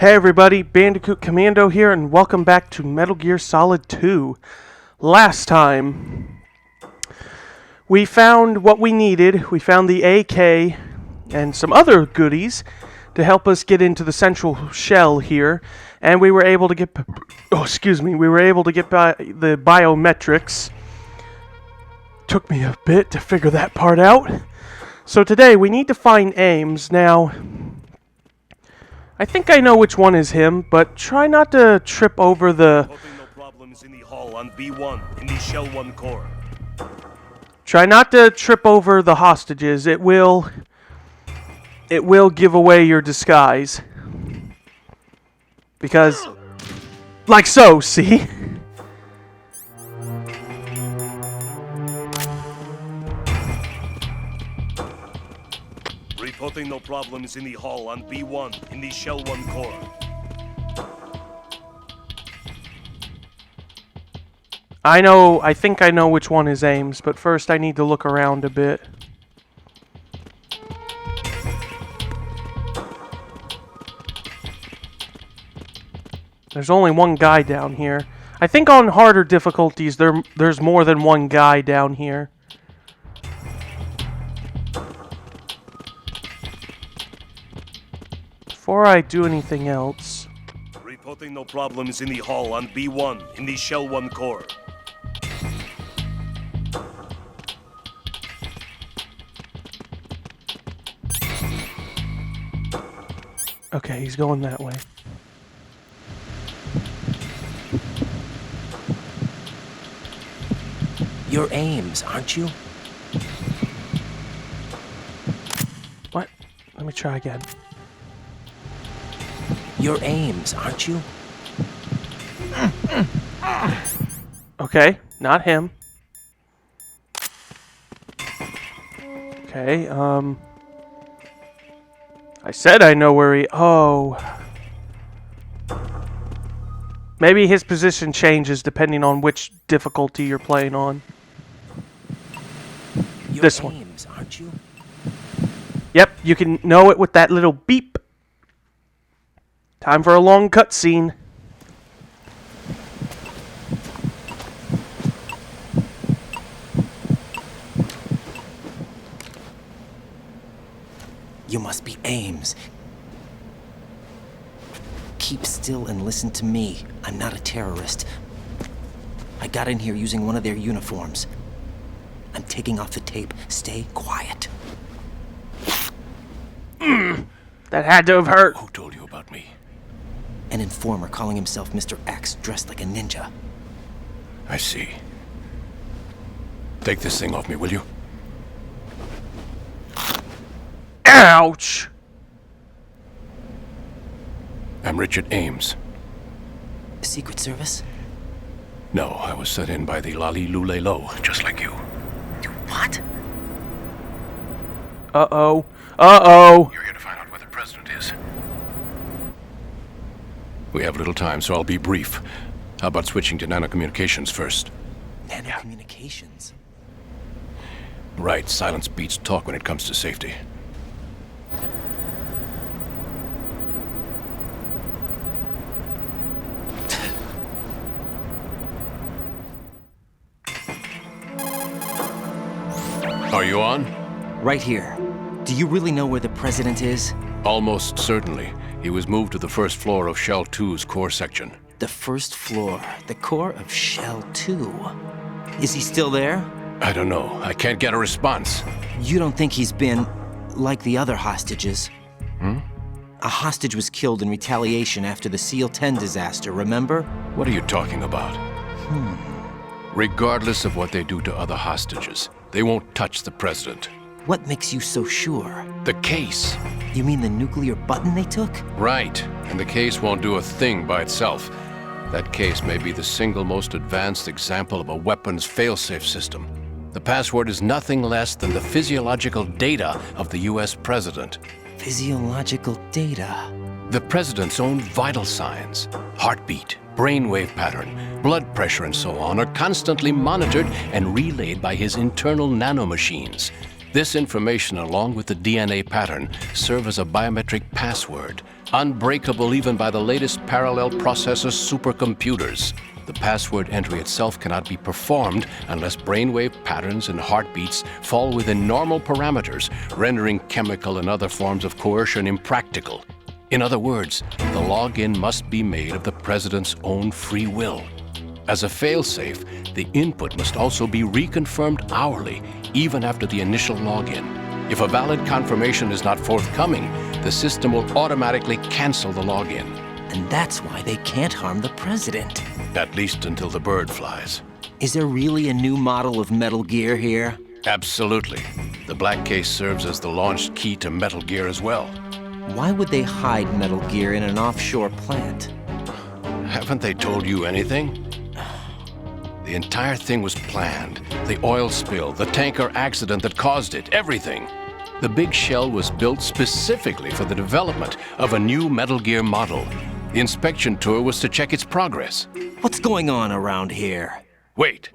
Hey everybody, Bandicoot Commando here, and welcome back to Metal Gear Solid 2. Last time, we found what we needed. We found the AK and some other goodies to help us get into the central shell here, and we were able to get... we were able to get by the biometrics. Took me a bit to figure that part out. So today, we need to find Ames. Now... I think I know which one is him, but try not to trip over the... Hoping no problems in the hall on B1 in the Shell 1 core. Try not to trip over the hostages. It will give away your disguise. Because, like so, see? Reporting no problems in the hall on B1 in the Shell 1 core. I think I know which one is Ames, but first I need to look around a bit. There's only one guy down here. I think on harder difficulties there's more than one guy down here. Before I do anything else... Reporting no problems in the hall on B1 in the Shell 1 core. Okay, he's going that way. You're Ames, aren't you? What? Let me try again. You're Ames, aren't you? Okay, not him. Okay, I said I know where he... Oh. Maybe his position changes depending on which difficulty you're playing on. You're This one. Ames, aren't you? Yep, you can know it with that little beep. Time for a long cutscene. You must be Ames. Keep still and listen to me. I'm not a terrorist. I got in here using one of their uniforms. I'm taking off the tape. Stay quiet. That had to have hurt. Who told you about me? An informer calling himself Mr. X, dressed like a ninja. I see. Take this thing off me, will you? Ouch! I'm Richard Ames. Secret Service? No, I was set in by the Lali Lule Lo, just like you. What? Uh-oh. Uh-oh. You're here to find out where the president is. We have little time, so I'll be brief. How about switching to nanocommunications first? Nanocommunications? Right, silence beats talk when it comes to safety. Are you on? Right here. Do you really know where the president is? Almost certainly. He was moved to the first floor of Shell 2's core section. The first floor, the core of Shell 2. Is he still there? I don't know. I can't get a response. You don't think he's been like the other hostages? A hostage was killed in retaliation after the SEAL 10 disaster, remember? What are you talking about? Regardless of what they do to other hostages, they won't touch the president. What makes you so sure? The case. You mean the nuclear button they took? Right. And the case won't do a thing by itself. That case may be the single most advanced example of a weapons failsafe system. The password is nothing less than the physiological data of the US president. Physiological data? The president's own vital signs, heartbeat, brainwave pattern, blood pressure and so on are constantly monitored and relayed by his internal nanomachines. This information, along with the DNA pattern, serve as a biometric password, unbreakable even by the latest parallel processor supercomputers. The password entry itself cannot be performed unless brainwave patterns and heartbeats fall within normal parameters, rendering chemical and other forms of coercion impractical. In other words, the login must be made of the president's own free will. As a failsafe, the input must also be reconfirmed hourly, even after the initial login. If a valid confirmation is not forthcoming, the system will automatically cancel the login. And that's why they can't harm the president. At least until the bird flies. Is there really a new model of Metal Gear here? Absolutely. The black case serves as the launch key to Metal Gear as well. Why would they hide Metal Gear in an offshore plant? Haven't they told you anything? The entire thing was planned. The oil spill, the tanker accident that caused it, everything. The big shell was built specifically for the development of a new Metal Gear model. The inspection tour was to check its progress. What's going on around here? Wait.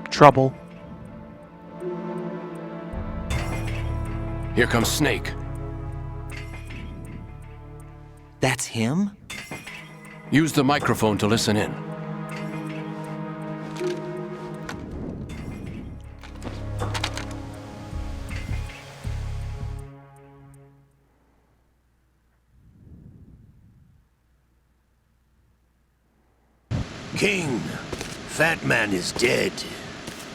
Trouble. Here comes Snake. That's him? Use the microphone to listen in. King, Fat Man is dead.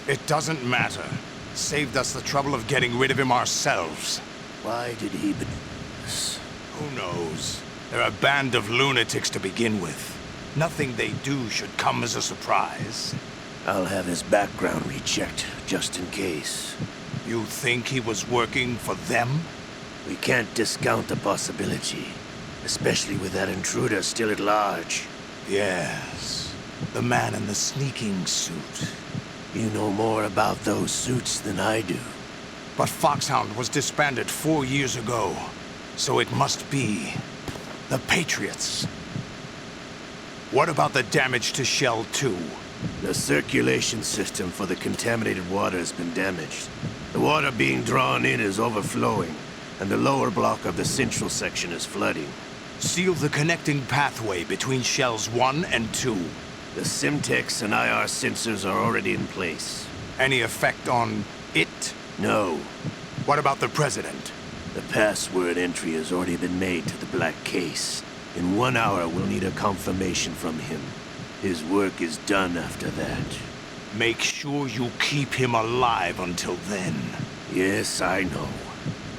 It doesn't matter. Saved us the trouble of getting rid of him ourselves. Why did he Who knows? They're a band of lunatics to begin with. Nothing they do should come as a surprise. I'll have his background rechecked, just in case. You think he was working for them? We can't discount the possibility, especially with that intruder still at large. Yes. The man in the sneaking suit. You know more about those suits than I do. But Foxhound was disbanded 4 years ago. So it must be the Patriots. What about the damage to Shell 2? The circulation system for the contaminated water has been damaged. The water being drawn in is overflowing, and the lower block of the central section is flooding. Seal the connecting pathway between Shells 1 and 2. The Simtex and IR sensors are already in place. Any effect on it? No. What about the President? The password entry has already been made to the black case. In 1 hour, we'll need a confirmation from him. His work is done after that. Make sure you keep him alive until then. Yes, I know.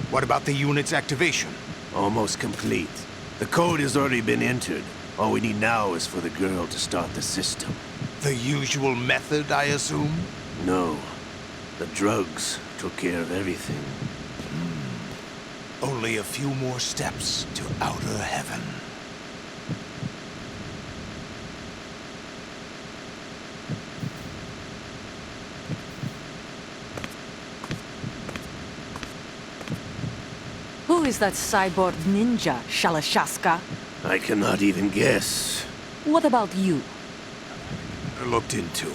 What about the unit's activation? Almost complete. The code has already been entered. All we need now is for the girl to start the system. The usual method, I assume? No. The drugs took care of everything. Only a few more steps to outer heaven. Who is that cyborg ninja, Shalashaska? I cannot even guess. What about you? Looked into.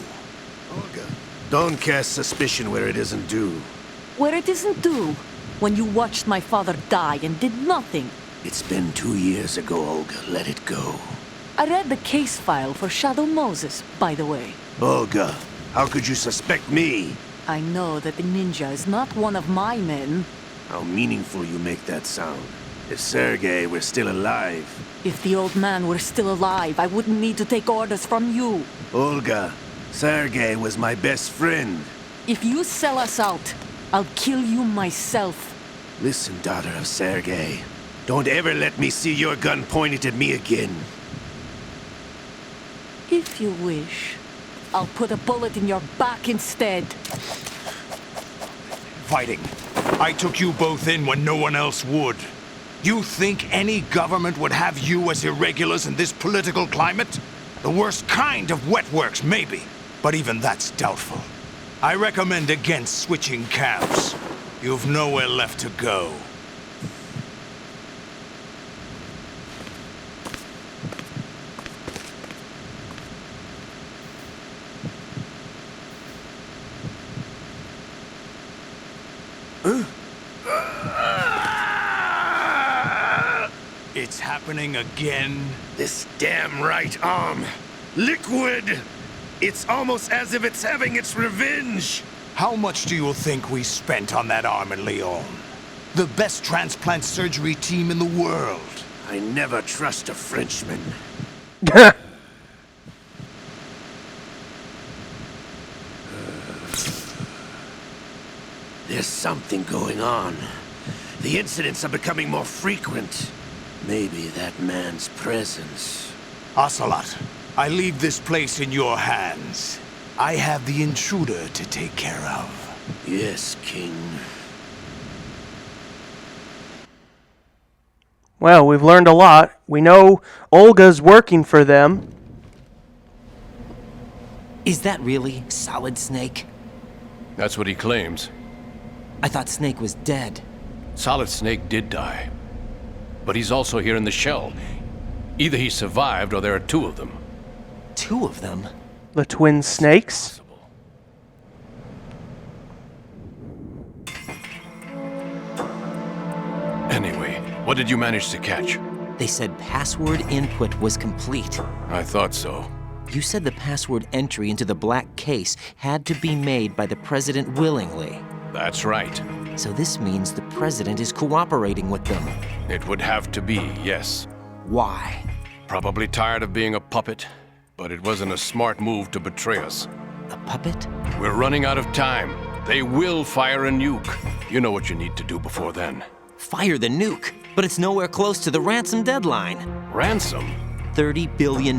Olga, don't cast suspicion where it isn't due. Where it isn't due, when you watched my father die and did nothing. It's been 2 years ago, Olga. Let it go. I read the case file for Shadow Moses, by the way. Olga, how could you suspect me? I know that the ninja is not one of my men. How meaningful you make that sound. If Sergei were still alive... If the old man were still alive, I wouldn't need to take orders from you. Olga, Sergei was my best friend. If you sell us out, I'll kill you myself. Listen, daughter of Sergei. Don't ever let me see your gun pointed at me again. If you wish, I'll put a bullet in your back instead. Fighting. I took you both in when no one else would. You think any government would have you as irregulars in this political climate? The worst kind of wet works, maybe. But even that's doubtful. I recommend against switching camps. You've nowhere left to go. It's happening again. This damn right arm. Liquid! It's almost as if it's having its revenge. How much do you think we spent on that arm in Lyon? The best transplant surgery team in the world. I never trust a Frenchman. There's something going on. The incidents are becoming more frequent. Maybe that man's presence. Ocelot, I leave this place in your hands. I have the intruder to take care of. Yes, King. Well, we've learned a lot. We know Olga's working for them. Is that really Solid Snake? That's what he claims. I thought Snake was dead. Solid Snake did die. But he's also here in the shell. Either he survived or there are two of them. Two of them? The twin snakes. Anyway, what did you manage to catch? They said password input was complete. I thought so. You said the password entry into the black case had to be made by the president willingly. That's right. So this means the president is cooperating with them. It would have to be, yes. Why? Probably tired of being a puppet, but it wasn't a smart move to betray us. A puppet? We're running out of time. They will fire a nuke. You know what you need to do before then. Fire the nuke, but it's nowhere close to the ransom deadline. Ransom? $30 billion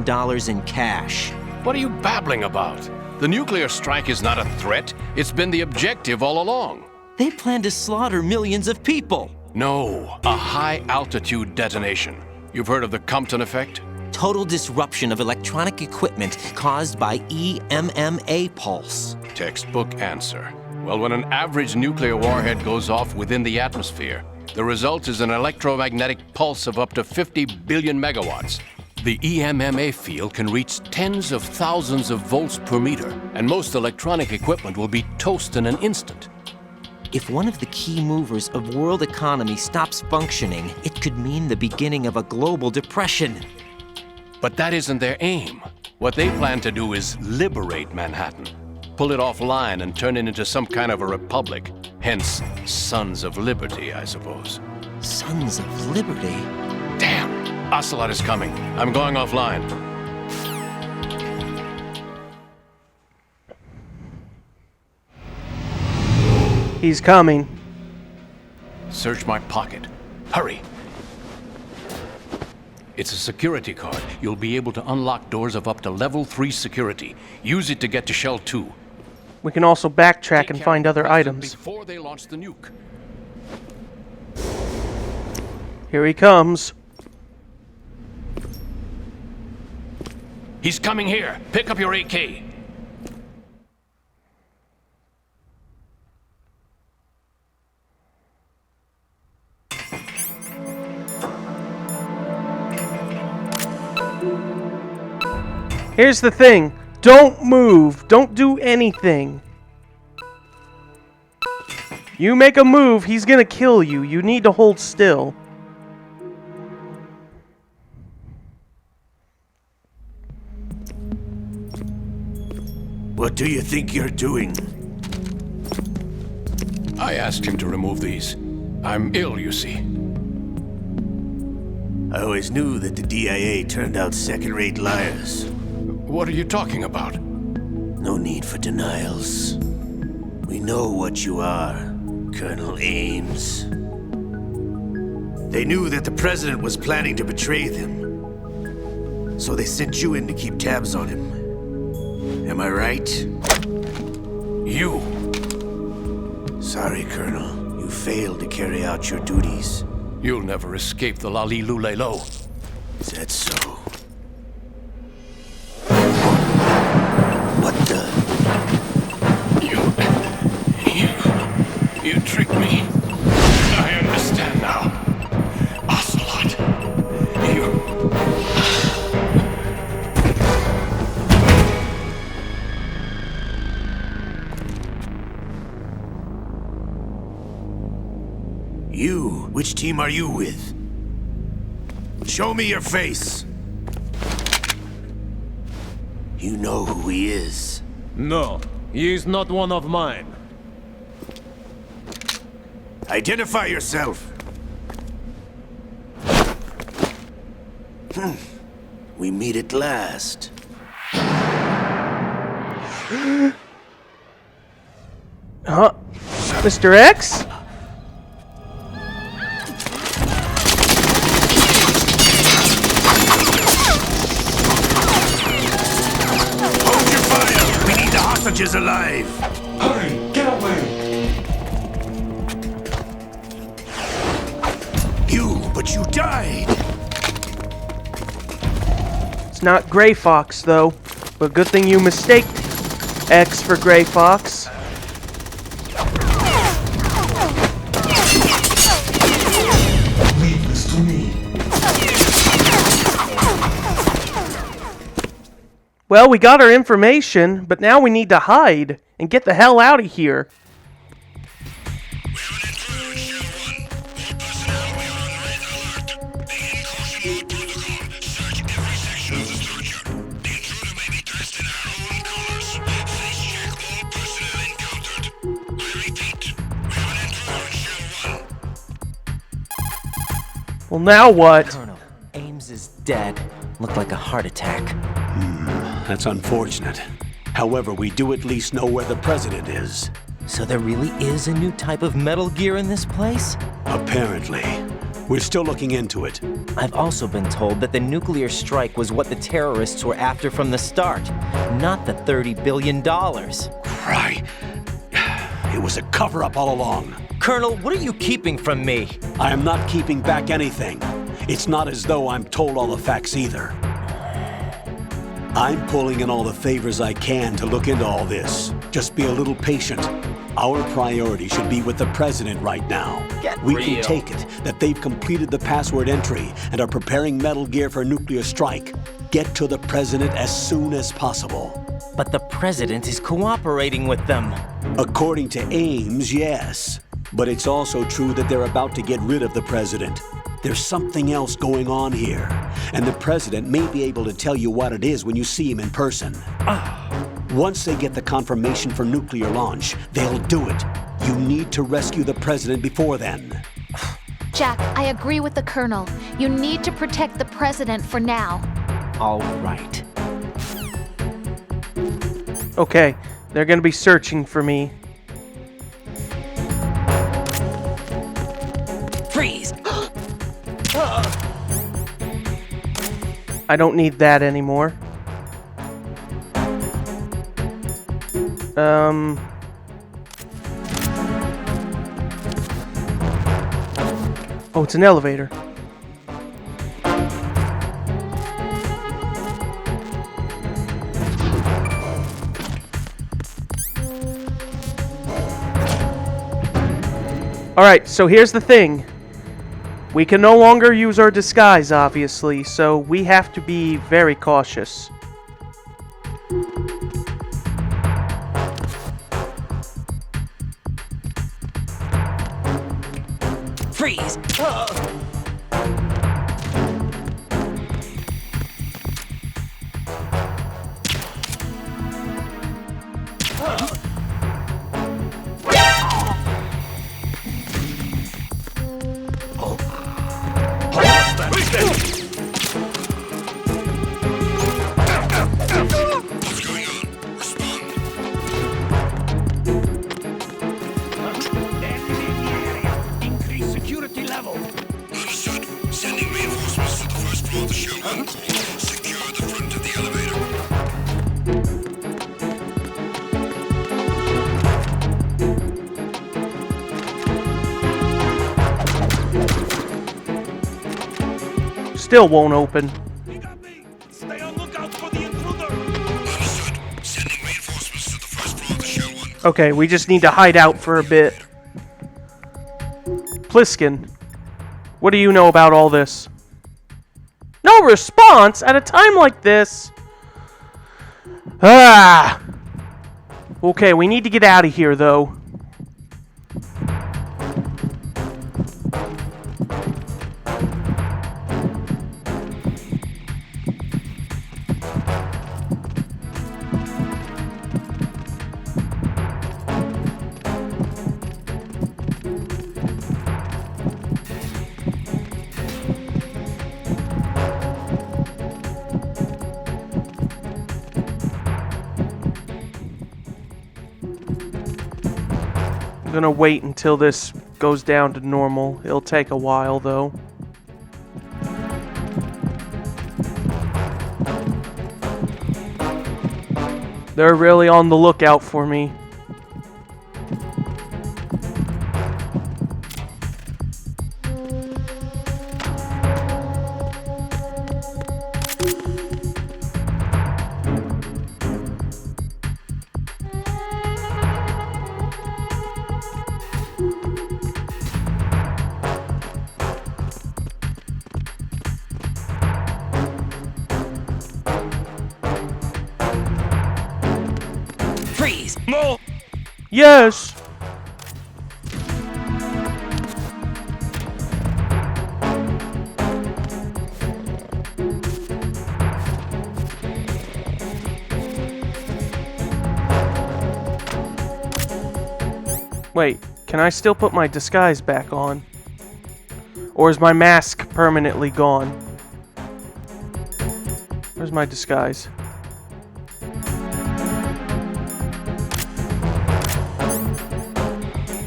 in cash. What are you babbling about? The nuclear strike is not a threat. It's been the objective all along. They plan to slaughter millions of people. No, a high-altitude detonation. You've heard of the Compton effect? Total disruption of electronic equipment caused by EMMA pulse. Textbook answer. Well, when an average nuclear warhead goes off within the atmosphere, the result is an electromagnetic pulse of up to 50 billion megawatts. The EMMA field can reach tens of thousands of volts per meter, and most electronic equipment will be toast in an instant. If one of the key movers of world economy stops functioning, it could mean the beginning of a global depression. But that isn't their aim. What they plan to do is liberate Manhattan. Pull it offline and turn it into some kind of a republic. Hence, Sons of Liberty, I suppose. Sons of Liberty? Damn! Ocelot is coming. I'm going offline. He's coming. Search my pocket. Hurry! It's a security card. You'll be able to unlock doors of up to level 3 security. Use it to get to Shell 2. We can also backtrack and find other items. Before they launch the nuke. Here he comes. He's coming here. Pick up your AK. Here's the thing. Don't move. Don't do anything. You make a move, he's gonna kill you. You need to hold still. What do you think you're doing? I asked him to remove these. I'm ill, you see. I always knew that the DIA turned out second-rate liars. What are you talking about? No need for denials. We know what you are, Colonel Ames. They knew that the president was planning to betray them. So they sent you in to keep tabs on him. Am I right? You! Sorry, Colonel. You failed to carry out your duties. You'll never escape the Lali Lulelo. Is that so? What the? You tricked me. I understand now. Ocelot. You, which team are you with? Show me your face. You know who he is. No, he is not one of mine. Identify yourself. We meet at last. Huh? Mr. X? Hold your fire! We need the hostages alive! Hurry, get away! But you died! It's not Gray Fox, though. But good thing you mistaked X for Gray Fox. Leave this to me. Well, we got our information, but now we need to hide and get the hell out of here. Well, now what? Colonel, Ames is dead. Looked like a heart attack. That's unfortunate. However, we do at least know where the president is. So there really is a new type of Metal Gear in this place? Apparently. We're still looking into it. I've also been told that the nuclear strike was what the terrorists were after from the start, not the $30 billion. Right. It was a cover-up all along. Colonel, what are you keeping from me? I am not keeping back anything. It's not as though I'm told all the facts either. I'm pulling in all the favors I can to look into all this. Just be a little patient. Our priority should be with the president right now. We can take it that they've completed the password entry and are preparing Metal Gear for nuclear strike. Get to the president as soon as possible. But the president is cooperating with them. According to Ames, yes. But it's also true that they're about to get rid of the president. There's something else going on here, and the president may be able to tell you what it is when you see him in person. Once they get the confirmation for nuclear launch, they'll do it. You need to rescue the president before then. Jack, I agree with the Colonel. You need to protect the president for now. All right. Okay, they're gonna be searching for me. Freeze! I don't need that anymore. Oh, it's an elevator. Alright, so here's the thing. We can no longer use our disguise, obviously, so we have to be very cautious. Freeze! Still won't open. Stay on lookout for the intruder. Sending reinforcements to the first floor of the shell one. Okay, we just need to hide out for a bit. Pliskin, what do you know about all this? No response at a time like this? Ah! Okay, we need to get out of here, though. gonna wait until this goes down to normal. It'll take a while, though. They're really on the lookout for me. Freeze! No! Yes! Wait, can I still put my disguise back on? Or is my mask permanently gone? Where's my disguise?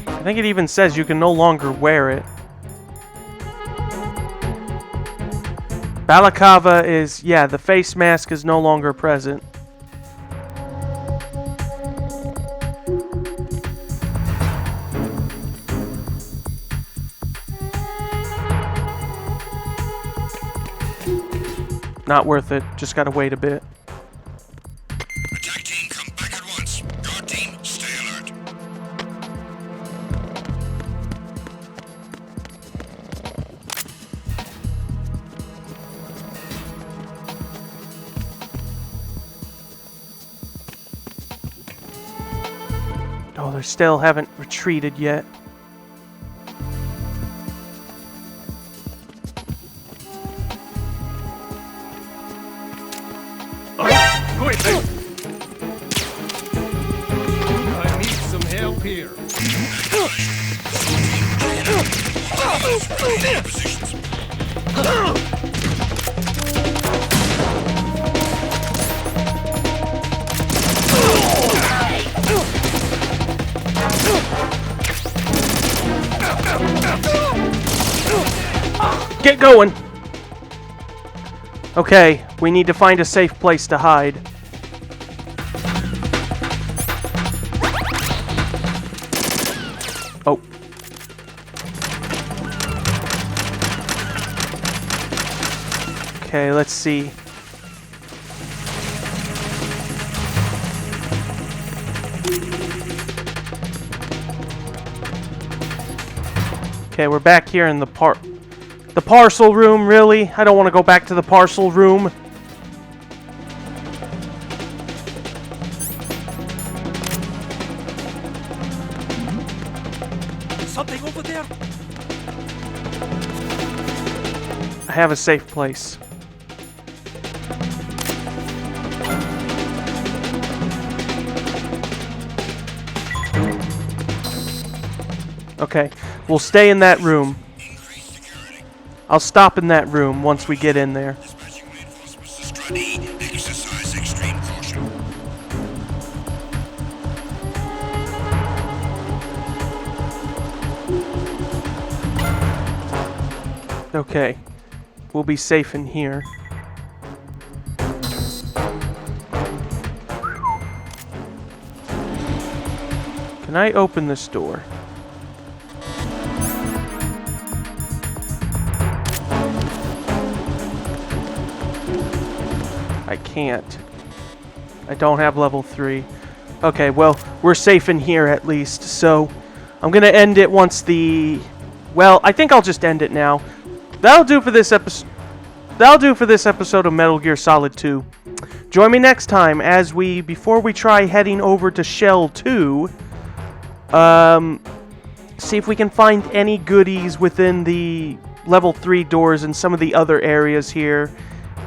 I think it even says you can no longer wear it. Balaclava is, yeah, the face mask is no longer present. Not worth it, just gotta wait a bit. Attack team, come back at once. Guard team, stay alert. Oh, they still haven't retreated yet. Quick! I need some help here. Get going! Okay, we need to find a safe place to hide. Oh. Okay, let's see. Okay, we're back here in the parcel room, really? I don't want to go back to the parcel room. Something over there? I have a safe place. Okay, we'll stay in that room. I'll stop in that room once we get in there. Exercise extreme caution. Okay, we'll be safe in here. Can I open this door? I can't. I don't have level 3. Okay, well, we're safe in here at least, so I'm gonna end it once the... Well, I think I'll just end it now. That'll do for this episode. That'll do for this episode of Metal Gear Solid 2. Join me next time as before we try heading over to Shell 2, see if we can find any goodies within the level 3 doors and some of the other areas here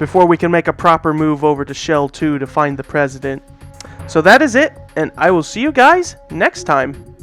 before we can make a proper move over to Shell 2 to find the President. So that is it, and I will see you guys next time.